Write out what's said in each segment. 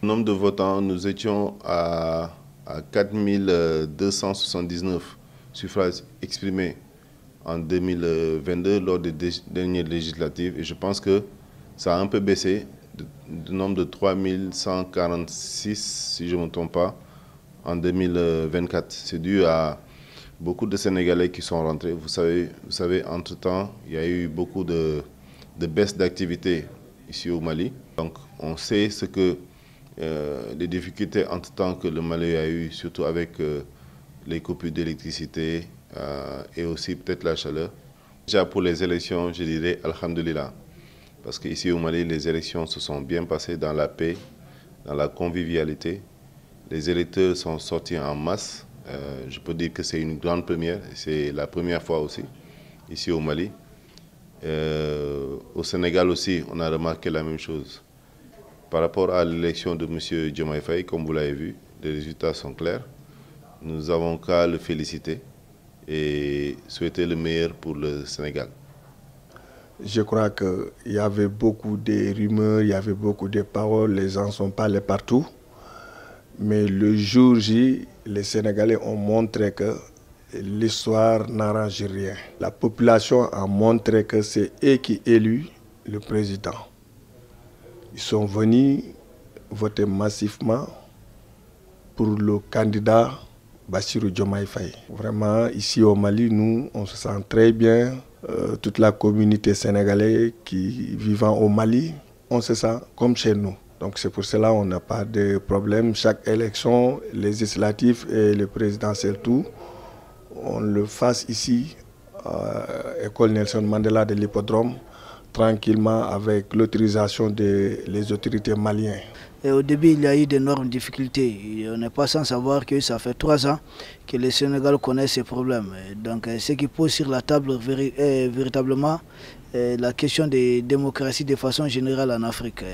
Le nombre de votants, nous étions à 4279 suffrages exprimés en 2022 lors des dernières législatives. Et je pense que ça a un peu baissé du nombre de 3146, si je ne me trompe pas, en 2024. C'est dû à beaucoup de Sénégalais qui sont rentrés. Vous savez, entre-temps, il y a eu beaucoup de baisse d'activité ici au Mali. Donc, on sait ce que les difficultés entre-temps que le Mali a eu, surtout avec les coupures d'électricité et aussi peut-être la chaleur. Déjà pour les élections, je dirais Alhamdulillah. Parce qu'ici au Mali, les élections se sont bien passées dans la paix, dans la convivialité. Les électeurs sont sortis en masse. Je peux dire que c'est une grande première. C'est la première fois aussi, ici au Mali. Au Sénégal aussi, on a remarqué la même chose. Par rapport à l'élection de M. Diomaye Faye, comme vous l'avez vu, les résultats sont clairs. Nous n'avons qu'à le féliciter et souhaiter le meilleur pour le Sénégal. Je crois qu'il y avait beaucoup de rumeurs, il y avait beaucoup de paroles, les gens sont parlés partout. Mais le jour J, les Sénégalais ont montré que l'histoire n'arrange rien. La population a montré que c'est eux qui élu le président. Ils sont venus voter massivement pour le candidat Bassirou Diomaye Faye. Vraiment, ici au Mali, nous, on se sent très bien. Toute la communauté sénégalaise qui vivant au Mali, on se sent comme chez nous. Donc c'est pour cela qu'on n'a pas de problème. Chaque élection, législative et le présidentiel, tout, on le fasse ici, à l'école Nelson Mandela de l'Hippodrome, tranquillement avec l'autorisation des autorités maliennes. Et au début, il y a eu d'énormes difficultés. On n'est pas sans savoir que ça fait 3 ans que le Sénégal connaît ces problèmes. Donc, ce qui pose sur la table véritablement la question de démocratie de façon générale en Afrique.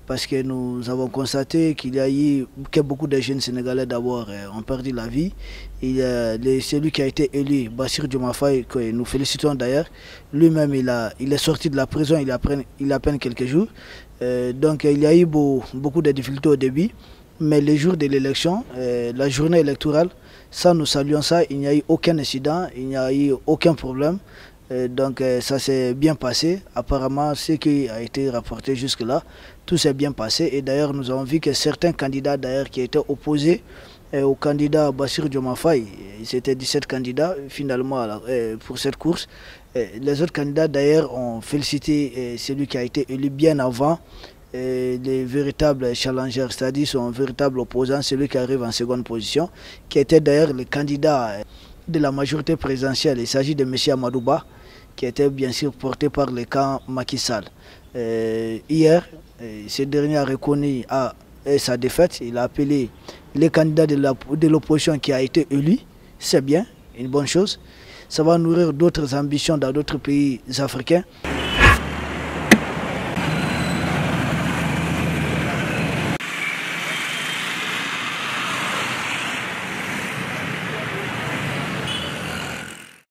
Parce que nous avons constaté qu'il y a eu que beaucoup de jeunes Sénégalais d'abord ont perdu la vie. Celui qui a été élu, Bassirou Diomaye Faye, que nous félicitons d'ailleurs, lui-même il est sorti de la prison il y a à peine quelques jours. Donc il y a eu beaucoup de difficultés au début, mais le jour de l'élection, la journée électorale, ça nous saluons ça, il n'y a eu aucun incident, il n'y a eu aucun problème. Donc ça s'est bien passé. Apparemment, ce qui a été rapporté jusque-là, tout s'est bien passé. Et d'ailleurs, nous avons vu que certains candidats qui étaient opposés au candidat Bassirou Diomaye Faye, c'était 17 candidats finalement pour cette course. Les autres candidats d'ailleurs ont félicité celui qui a été élu bien avant les véritables challengers, c'est-à-dire son véritable opposant, celui qui arrive en seconde position, qui était d'ailleurs le candidat de la majorité présidentielle. Il s'agit de M. Amadouba, qui était bien sûr porté par le camp Macky Sall. Hier, ce dernier a reconnu sa défaite. Il a appelé les candidats de l'opposition qui a été élu. C'est bien, une bonne chose. Ça va nourrir d'autres ambitions dans d'autres pays africains.